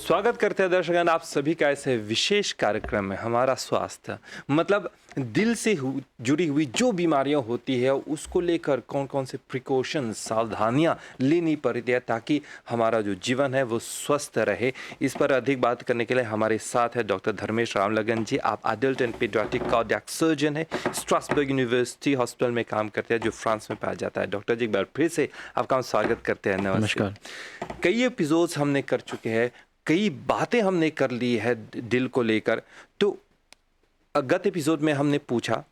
स्वागत करते हैं दर्शकगण आप सभी का ऐसे विशेष कार्यक्रम में। हमारा स्वास्थ्य मतलब दिल से जुड़ी हुई जो बीमारियां होती है उसको लेकर कौन कौन से प्रिकॉशंस सावधानियां लेनी पड़ती है ताकि हमारा जो जीवन है वो स्वस्थ रहे। इस पर अधिक बात करने के लिए हमारे साथ है डॉक्टर धर्मेश रामलगन जी। आप adult and paediatric cardiac surgeon है, स्ट्रासबर्ग यूनिवर्सिटी हॉस्पिटल में काम करते हैं जो फ्रांस में पाया जाता है। डॉक्टर जी एक बार फिर से आपका स्वागत करते हैं। नमस्कार। कई एपिसोड्स हमने कर चुके हैं, कई बातें हमने कर ली है दिल को लेकर। तो गत एपिसोड में हमने पूछा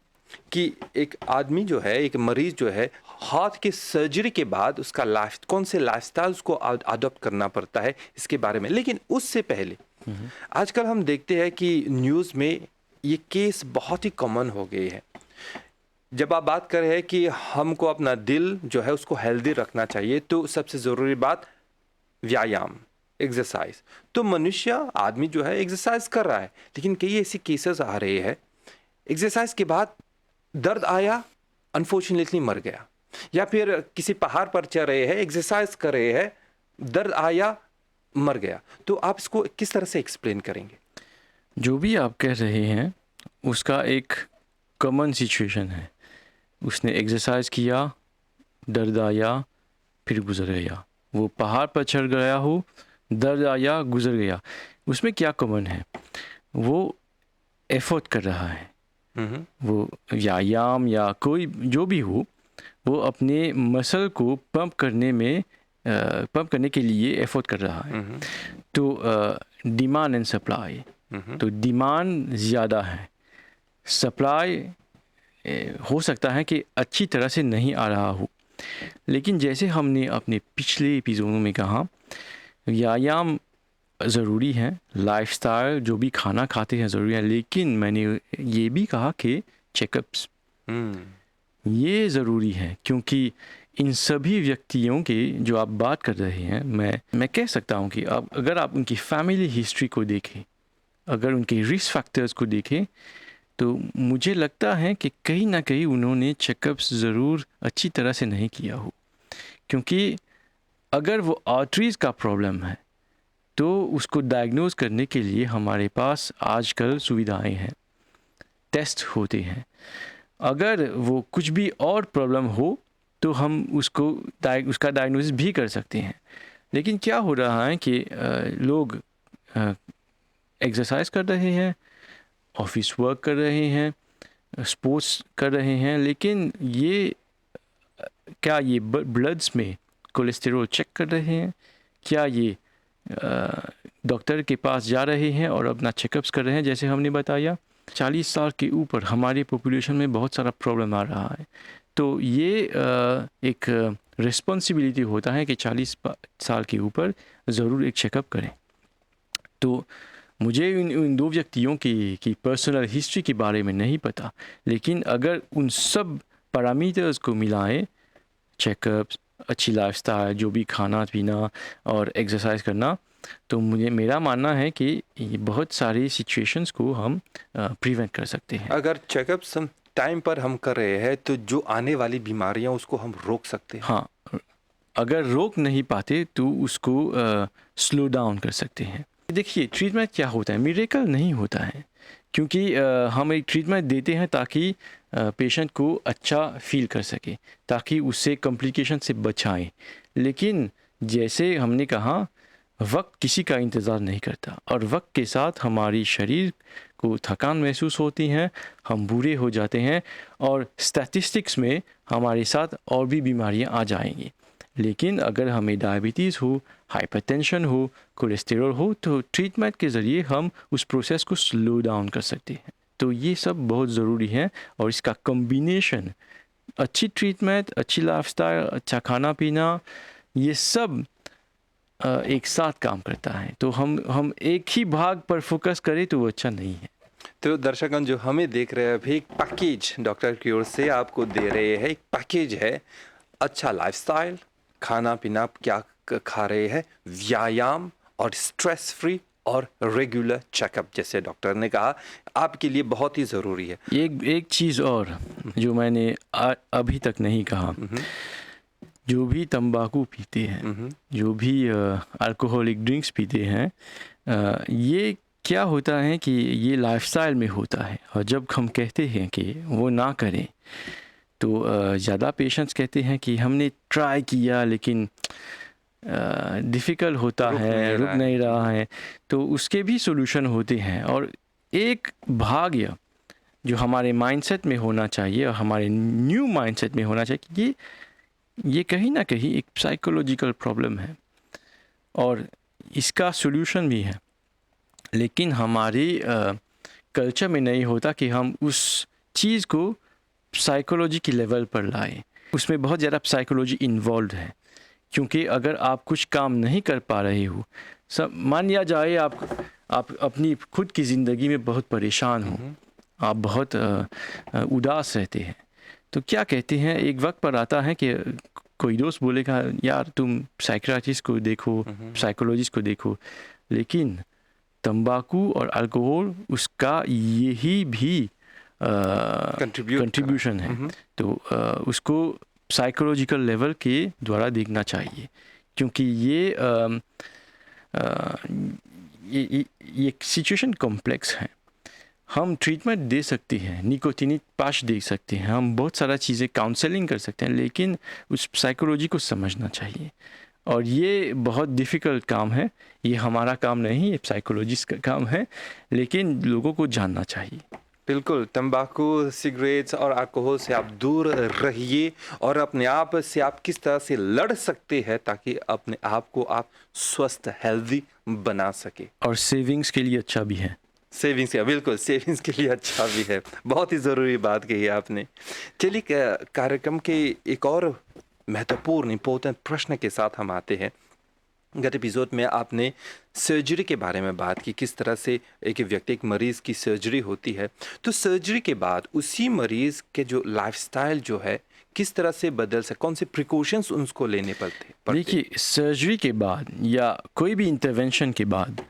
कि एक आदमी जो है, एक मरीज जो है, हार्ट की सर्जरी के बाद उसका कौन से लाइफस्टाइल उसको अडॉप्ट करना पड़ता है इसके बारे में। लेकिन उससे पहले आजकल हम देखते हैं कि न्यूज़ में ये केस बहुत ही कॉमन हो गए हैं। जब आप बात कर रहे हैं कि हमको अपना दिल जो है उसको हेल्दी रखना चाहिए तो सबसे ज़रूरी बात व्यायाम, एक्सरसाइज। तो मनुष्य आदमी जो है एक्सरसाइज कर रहा है, लेकिन कई ऐसी केसेस आ रहे हैं एक्सरसाइज के बाद दर्द आया, अनफॉर्चुनेटली मर गया। या फिर किसी पहाड़ पर चढ़ रहे हैं, एक्सरसाइज कर रहे हैं, दर्द आया, मर गया। तो आप इसको किस तरह से एक्सप्लेन करेंगे? जो भी आप कह रहे हैं उसका एक कॉमन सिचुएशन है। उसने एक्सरसाइज किया, दर्द आया, फिर गुजर गया। वो पहाड़ पर चढ़ गया हो, दर्द आया, गुजर गया। उसमें क्या कॉमन है? वो एफर्ट कर रहा है। वो व्यायाम या कोई जो भी हो, वो अपने मसल को पंप करने के लिए एफर्ट कर रहा है। तो डिमांड एंड सप्लाई, तो डिमांड ज़्यादा है, सप्लाई हो सकता है कि अच्छी तरह से नहीं आ रहा हो। लेकिन जैसे हमने अपने पिछले एपिसोडों में कहा, व्यायाम ज़रूरी है, लाइफस्टाइल जो भी खाना खाते हैं ज़रूरी है, लेकिन मैंने ये भी कहा कि चेकअप्स ये ज़रूरी है। क्योंकि इन सभी व्यक्तियों के जो आप बात कर रहे हैं, मैं कह सकता हूँ कि अगर आप उनकी फैमिली हिस्ट्री को देखें, अगर उनके रिस्क फैक्टर्स को देखें, तो मुझे लगता है कि कहीं ना कहीं उन्होंने चेकअप्स ज़रूर अच्छी तरह से नहीं किया हो। क्योंकि अगर वो आर्टरीज़ का प्रॉब्लम है तो उसको डायग्नोज करने के लिए हमारे पास आजकल सुविधाएं हैं, टेस्ट होते हैं। अगर वो कुछ भी और प्रॉब्लम हो तो हम उसका डायग्नोसिस भी कर सकते हैं। लेकिन क्या हो रहा है कि लोग एक्सरसाइज कर रहे हैं, ऑफिस वर्क कर रहे हैं, स्पोर्ट्स कर रहे हैं, लेकिन क्या ये ब्लड्स में कोलेस्टेरॉल चेक कर रहे हैं? क्या ये डॉक्टर के पास जा रहे हैं और अपना चेकअप्स कर रहे हैं? जैसे हमने बताया, 40 साल के ऊपर हमारी पॉपुलेशन में बहुत सारा प्रॉब्लम आ रहा है। तो ये एक रिस्पॉन्सिबिलिटी होता है कि 40 साल के ऊपर ज़रूर एक चेकअप करें। तो मुझे इन दो व्यक्तियों की पर्सनल हिस्ट्री के बारे में नहीं पता, लेकिन अगर उन सब पैरामीटर्स को मिलाएं, चेकअप्स, अच्छी लाइफस्टाइल, जो भी खाना पीना और एक्सरसाइज करना, तो मेरा मानना है कि ये बहुत सारी सिचुएशंस को हम प्रिवेंट कर सकते हैं। अगर चेकअप्स हम टाइम पर हम कर रहे हैं तो जो आने वाली बीमारियां उसको हम रोक सकते हैं। हाँ, अगर रोक नहीं पाते तो उसको स्लो डाउन कर सकते हैं। देखिए, ट्रीटमेंट क्या होता है? मिरेकल नहीं होता है, क्योंकि हम एक ट्रीटमेंट देते हैं ताकि पेशेंट को अच्छा फील कर सके, ताकि उससे कॉम्प्लिकेशन से बचाएं। लेकिन जैसे हमने कहा, वक्त किसी का इंतज़ार नहीं करता, और वक्त के साथ हमारी शरीर को थकान महसूस होती है, हम बूढ़े हो जाते हैं, और स्टैटिस्टिक्स में हमारे साथ और भी बीमारियां आ जाएंगी। लेकिन अगर हमें डायबिटीज़ हो, हाइपरटेंशन हो, कोलेस्टेरॉल हो, तो ट्रीटमेंट के ज़रिए हम उस प्रोसेस को स्लो डाउन कर सकते हैं। तो ये सब बहुत ज़रूरी है, और इसका कॉम्बिनेशन, अच्छी ट्रीटमेंट, अच्छी लाइफस्टाइल, अच्छा खाना पीना, ये सब एक साथ काम करता है। तो हम एक ही भाग पर फोकस करें तो वो अच्छा नहीं है। तो दर्शकगण जो हमें देख रहे हैं, अभी एक पैकेज डॉक्टर की ओर से आपको दे रहे हैं। एक पैकेज है, अच्छा लाइफस्टाइल, खाना पीना आप क्या खा रहे हैं, व्यायाम और स्ट्रेस फ्री और रेगुलर चेकअप, जैसे डॉक्टर ने कहा आपके लिए बहुत ही ज़रूरी है। एक चीज़ और जो मैंने अभी तक नहीं कहा, जो भी तंबाकू पीते हैं, जो भी अल्कोहलिक ड्रिंक्स पीते हैं, ये क्या होता है कि ये लाइफस्टाइल में होता है, और जब हम कहते हैं कि वो ना करें तो ज़्यादा पेशेंट्स कहते हैं कि हमने ट्राई किया लेकिन डिफ़िकल्ट होता है, रुक नहीं रहा है। तो उसके भी सॉल्यूशन होते हैं, और एक भाग्य जो हमारे माइंडसेट में होना चाहिए और हमारे न्यू माइंडसेट में होना चाहिए कि ये कहीं ना कहीं एक साइकोलॉजिकल प्रॉब्लम है और इसका सॉल्यूशन भी है, लेकिन हमारी कल्चर में नहीं होता कि हम उस चीज़ को साइकोलॉजी की लेवल पर लाएं। उसमें बहुत ज़्यादा साइकोलॉजी इन्वॉल्व है, क्योंकि अगर आप कुछ काम नहीं कर पा रहे हो, सब मान लिया जाए आप अपनी खुद की ज़िंदगी में बहुत परेशान हो, आप बहुत उदास रहते हैं, तो क्या कहते हैं, एक वक्त पर आता है कि कोई दोस्त बोलेगा यार तुम साइकियाट्रिस्ट को देखो, साइकोलॉजिस्ट को देखो, लेकिन तंबाकू और अल्कोहल उसका यही भी कंट्रीब्यूशन है। तो उसको साइकोलॉजिकल लेवल के द्वारा देखना चाहिए, क्योंकि ये सिचुएशन कॉम्प्लेक्स है। हम ट्रीटमेंट दे सकते हैं, निकोटिनिक पैच दे सकते हैं, हम बहुत सारा चीज़ें काउंसलिंग कर सकते हैं, लेकिन उस साइकोलॉजी को समझना चाहिए, और ये बहुत डिफ़िकल्ट काम है। ये हमारा काम नहीं, ये साइकोलॉजिस्ट का काम है, लेकिन लोगों को जानना चाहिए। बिल्कुल, तंबाकू, सिगरेट्स और अल्कोहल से आप दूर रहिए और अपने आप से आप किस तरह से लड़ सकते हैं ताकि अपने आप को आप स्वस्थ, हेल्दी बना सके। और सेविंग्स के लिए अच्छा भी है। सेविंग्स का, बिल्कुल सेविंग्स के लिए अच्छा भी है। बहुत ही ज़रूरी बात कही आपने। चलिए कार्यक्रम के एक और महत्वपूर्ण इम्पोर्टेंट प्रश्न के साथ हम आते हैं। गत एपिसोड में आपने सर्जरी के बारे में बात की, किस तरह से एक व्यक्ति, एक मरीज़ की सर्जरी होती है, तो सर्जरी के बाद उसी मरीज़ के जो लाइफस्टाइल जो है किस तरह से बदल सकते, कौन से प्रिकॉशंस उनको लेने पड़ते? देखिए, सर्जरी के बाद या कोई भी इंटरवेंशन के बाद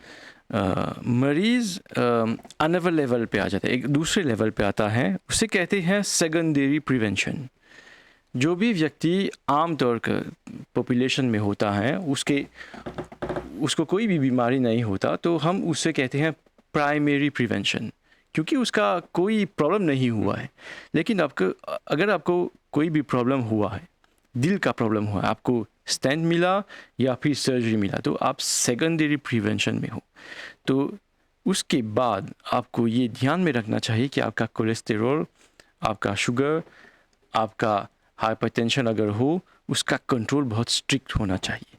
मरीज़ अनदर लेवल पे आ जाता है, एक दूसरे लेवल पे आता है, उसे कहते हैं सेकेंडरी प्रिवेंशन। जो भी व्यक्ति आमतौर पर पॉपुलेशन में होता है, उसको कोई भी बीमारी नहीं होता, तो हम उससे कहते हैं प्राइमरी प्रिवेंशन, क्योंकि उसका कोई प्रॉब्लम नहीं हुआ है। लेकिन अगर आपको कोई भी प्रॉब्लम हुआ है, दिल का प्रॉब्लम हुआ है, आपको स्टेंट मिला या फिर सर्जरी मिला, तो आप सेकेंडरी प्रिवेंशन में हो। तो उसके बाद आपको ये ध्यान में रखना चाहिए कि आपका कोलेस्टेरॉल, आपका शुगर, आपका हाइपरटेंशन अगर हो, उसका कंट्रोल बहुत स्ट्रिक्ट होना चाहिए।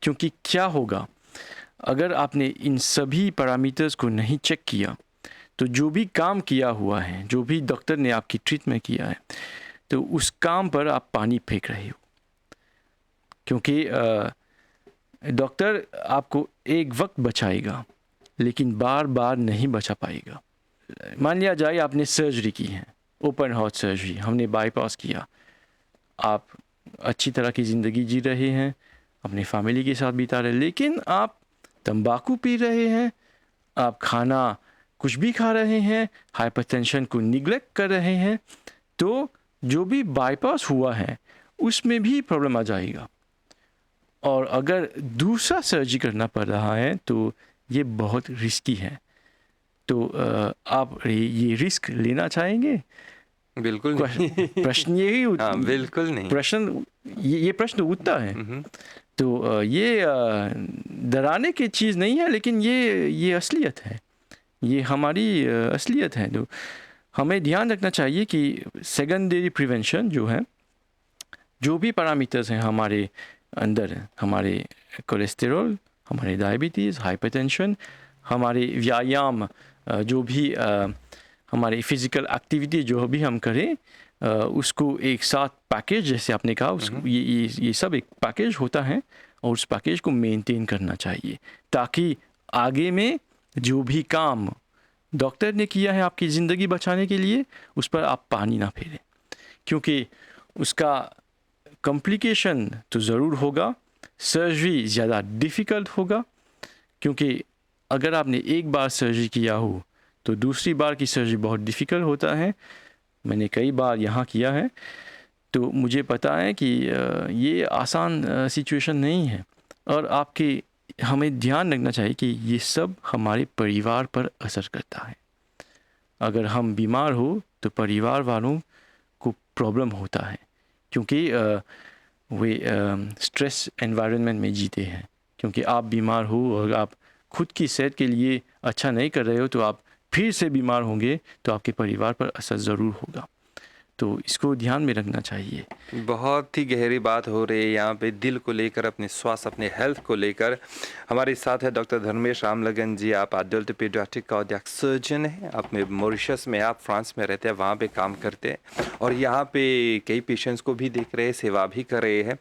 क्योंकि क्या होगा, अगर आपने इन सभी पैरामीटर्स को नहीं चेक किया, तो जो भी काम किया हुआ है, जो भी डॉक्टर ने आपकी ट्रीटमेंट किया है, तो उस काम पर आप पानी फेंक रहे हो। क्योंकि डॉक्टर आपको एक वक्त बचाएगा, लेकिन बार बार नहीं बचा पाएगा। मान लिया जाए आपने सर्जरी की है, ओपन हार्ट सर्जरी, हमने बाईपास किया, आप अच्छी तरह की ज़िंदगी जी रहे हैं, अपने फैमिली के साथ बिता रहे हैं, लेकिन आप तंबाकू पी रहे हैं, आप खाना कुछ भी खा रहे हैं, हाइपरटेंशन को निग्लेक्ट कर रहे हैं, तो जो भी बाईपास हुआ है उसमें भी प्रॉब्लम आ जाएगा। और अगर दूसरा सर्जरी करना पड़ रहा है तो ये बहुत रिस्की है। तो आप ये रिस्क लेना चाहेंगे? बिल्कुल नहीं। प्रश्न यही हाँ, बिल्कुल नहीं। प्रश्न ये प्रश्न उठता है। तो ये डराने की चीज़ नहीं है, लेकिन ये असलियत है, ये हमारी असलियत है। तो हमें ध्यान रखना चाहिए कि सेकेंडरी प्रिवेंशन जो है, जो भी पैरामीटर्स हैं हमारे अंदर, हमारे कोलेस्टेरॉल, हमारे डायबिटीज़, हाइपरटेंशन, हमारे व्यायाम, जो भी हमारी फिज़िकल एक्टिविटी जो भी हम करें, उसको एक साथ पैकेज, जैसे आपने कहा, उसको ये सब एक पैकेज होता है, और उस पैकेज को मेंटेन करना चाहिए, ताकि आगे में जो भी काम डॉक्टर ने किया है आपकी ज़िंदगी बचाने के लिए, उस पर आप पानी ना फेरें, क्योंकि उसका कॉम्प्लिकेशन तो ज़रूर होगा, सर्जरी ज़्यादा डिफ़िकल्ट होगा, क्योंकि अगर आपने एक बार सर्जरी किया हो तो दूसरी बार की सर्जरी बहुत डिफ़िकल्ट होता है। मैंने कई बार यहाँ किया है, तो मुझे पता है कि ये आसान सिचुएशन नहीं है, और आपके हमें ध्यान रखना चाहिए कि ये सब हमारे परिवार पर असर करता है। अगर हम बीमार हो तो परिवार वालों को प्रॉब्लम होता है, क्योंकि वे स्ट्रेस एनवायरनमेंट में जीते हैं। क्योंकि आप बीमार हो और आप खुद की सेहत के लिए अच्छा नहीं कर रहे हो, तो आप फिर से बीमार होंगे तो आपके परिवार पर असर ज़रूर होगा। तो इसको ध्यान में रखना चाहिए। बहुत ही गहरी बात हो रही है यहाँ पे दिल को लेकर, अपने स्वास्थ्य, अपने हेल्थ को लेकर। हमारे साथ है डॉक्टर धर्मेश रामलगन जी। आप अडल्ट पीडियाट्रिक कार्डियक सर्जन हैं। आप में मॉरिशस में, आप फ्रांस में रहते हैं, वहाँ पे काम करते हैं और यहाँ पे कई पेशेंट्स को भी देख रहे हैं, सेवा भी कर रहे हैं।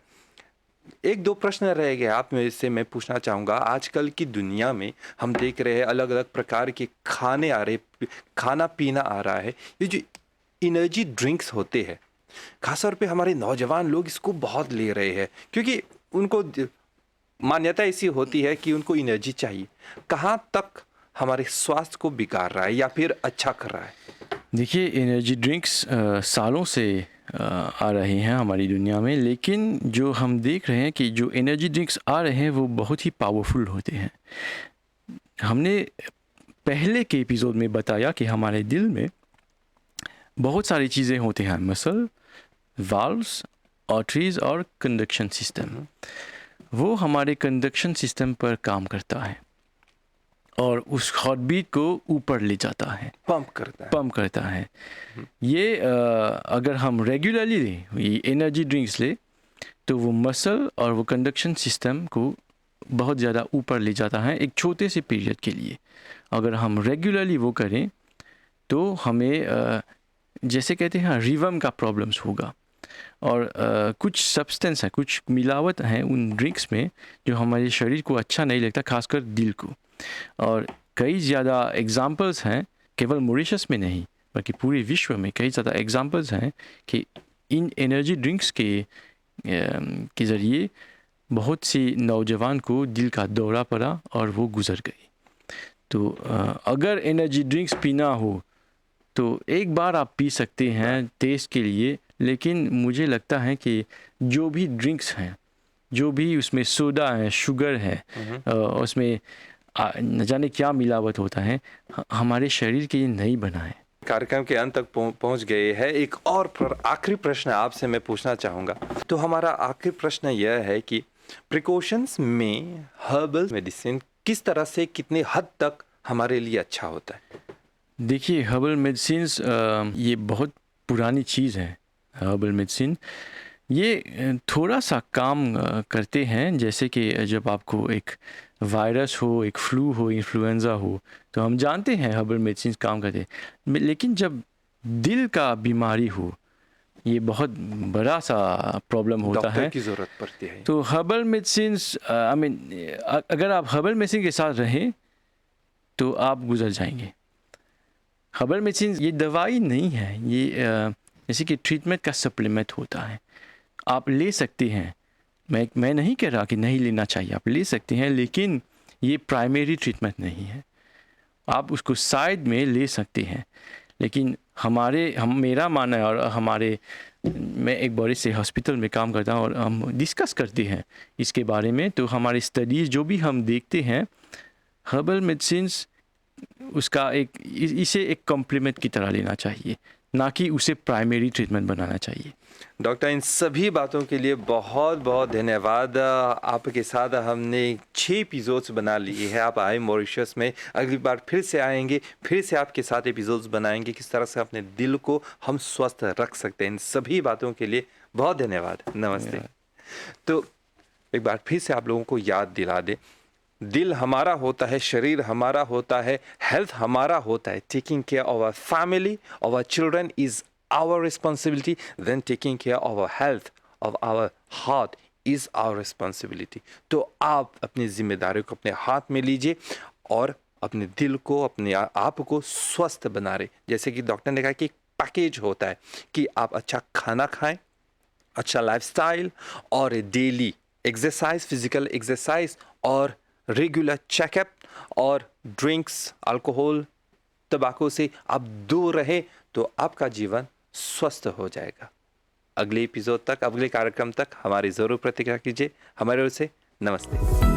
एक दो प्रश्न रह गए आप में से मैं पूछना चाहूँगा। आजकल की दुनिया में हम देख रहे हैं अलग अलग प्रकार के खाने आ रहे, खाना पीना आ रहा है। ये जो एनर्जी ड्रिंक्स होते हैं, खासतौर पे हमारे नौजवान लोग इसको बहुत ले रहे हैं, क्योंकि उनको मान्यता ऐसी होती है कि उनको एनर्जी चाहिए। कहाँ तक हमारे स्वास्थ्य को बिगाड़ रहा है या फिर अच्छा कर रहा है? देखिए, एनर्जी ड्रिंक्स सालों से आ रहे हैं हमारी दुनिया में, लेकिन जो हम देख रहे हैं कि जो एनर्जी ड्रिंक्स आ रहे हैं वो बहुत ही पावरफुल होते हैं। हमने पहले के एपिसोड में बताया कि हमारे दिल में बहुत सारी चीज़ें होती हैं, मसल, वाल्व्स, आर्टरीज और कंडक्शन सिस्टम। वो हमारे कंडक्शन सिस्टम पर काम करता है और उस हार्ट बीट को ऊपर ले जाता है, पंप करता है। ये अगर हम रेगुलरली ये एनर्जी ड्रिंक्स ले तो वो मसल और वो कंडक्शन सिस्टम को बहुत ज़्यादा ऊपर ले जाता है एक छोटे से पीरियड के लिए। अगर हम रेगुलरली वो करें तो हमें जैसे कहते हैं रिवम का प्रॉब्लम्स होगा। और कुछ सब्सटेंस है, कुछ मिलावट है उन ड्रिंक्स में जो हमारे शरीर को अच्छा नहीं लगता, खासकर दिल को। और कई ज़्यादा एग्जांपल्स हैं, केवल मॉरिशस में नहीं बल्कि पूरे विश्व में कई ज़्यादा एग्जांपल्स हैं कि इन एनर्जी ड्रिंक्स के ज़रिए बहुत सी नौजवान को दिल का दौरा पड़ा और वो गुजर गई। तो अगर एनर्जी ड्रिंक्स पीना हो तो एक बार आप पी सकते हैं टेस्ट के लिए, लेकिन मुझे लगता है कि जो भी ड्रिंक्स हैं, जो भी उसमें सोडा है, शुगर है, उसमें न जाने क्या मिलावट होता है, हमारे शरीर के लिए नहीं बना है। कार्यक्रम के अंत तक पहुंच गए हैं। एक और आखिरी प्रश्न आपसे मैं पूछना चाहूँगा। तो हमारा आखिरी प्रश्न यह है कि प्रिकॉशंस में हर्बल मेडिसिन किस तरह से, कितने हद तक हमारे लिए अच्छा होता है? देखिए, हर्बल मेडिसिन्स ये बहुत पुरानी चीज़ है। हर्बल मेडिसिन ये थोड़ा सा काम करते हैं, जैसे कि जब आपको एक वायरस हो, एक फ्लू हो, इन्फ्लुएंज़ा हो, तो हम जानते हैं हर्बल मेडिसिन काम करते हैं। लेकिन जब दिल का बीमारी हो, ये बहुत बड़ा सा प्रॉब्लम होता है, डॉक्टर की ज़रूरत पड़ती है। तो हर्बल मेडिसिन्स अगर आप हर्बल मेडिसिन के साथ रहें तो आप गुजर जाएंगे। हर्बल मेडिसिन ये दवाई नहीं है, ये जैसे कि ट्रीटमेंट का सप्लीमेंट होता है। आप ले सकते हैं, मैं नहीं कह रहा कि नहीं लेना चाहिए, आप ले सकते हैं, लेकिन ये प्राइमरी ट्रीटमेंट नहीं है। आप उसको साइड में ले सकते हैं। लेकिन मेरा मानना है, और मैं एक बड़े से हॉस्पिटल में काम करता हूँ और हम डिस्कस करते हैं इसके बारे में। तो हमारे स्टडीज़ जो भी हम देखते हैं, हर्बल मेडिसिन्स उसका इसे एक कॉम्प्लीमेंट की तरह लेना चाहिए, ना कि उसे प्राइमरी ट्रीटमेंट बनाना चाहिए। डॉक्टर, इन सभी बातों के लिए बहुत बहुत धन्यवाद। आपके साथ हमने 6 एपिसोड्स बना लिए हैं। आप आए मॉरिशस में, अगली बार फिर से आएंगे, फिर से आपके साथ एपिसोड्स बनाएंगे, किस तरह से अपने दिल को हम स्वस्थ रख सकते हैं। इन सभी बातों के लिए बहुत धन्यवाद। नमस्ते। तो एक बार फिर से आप लोगों को याद दिला दे, दिल हमारा होता है, शरीर हमारा होता है, हेल्थ हमारा होता है। Taking care of our family, of our children is our responsibility, then taking care of our health, of our heart is our responsibility. तो आप अपनी जिम्मेदारियों को अपने हाथ में लीजिए और अपने दिल को, अपने आप को स्वस्थ बना रहे। जैसे कि डॉक्टर ने कहा कि एक पैकेज होता है कि आप अच्छा खाना खाएं, अच्छा लाइफस्टाइल और डेली एक्सरसाइज, फिजिकल एक्सरसाइज और रेगुलर चेकअप, और ड्रिंक्स, अल्कोहल, तंबाकू से आप दूर रहें तो आपका जीवन स्वस्थ हो जाएगा। अगले एपिसोड तक, अगले कार्यक्रम तक हमारी ज़रूर प्रतिक्रिया कीजिए। हमारे ओर से नमस्ते।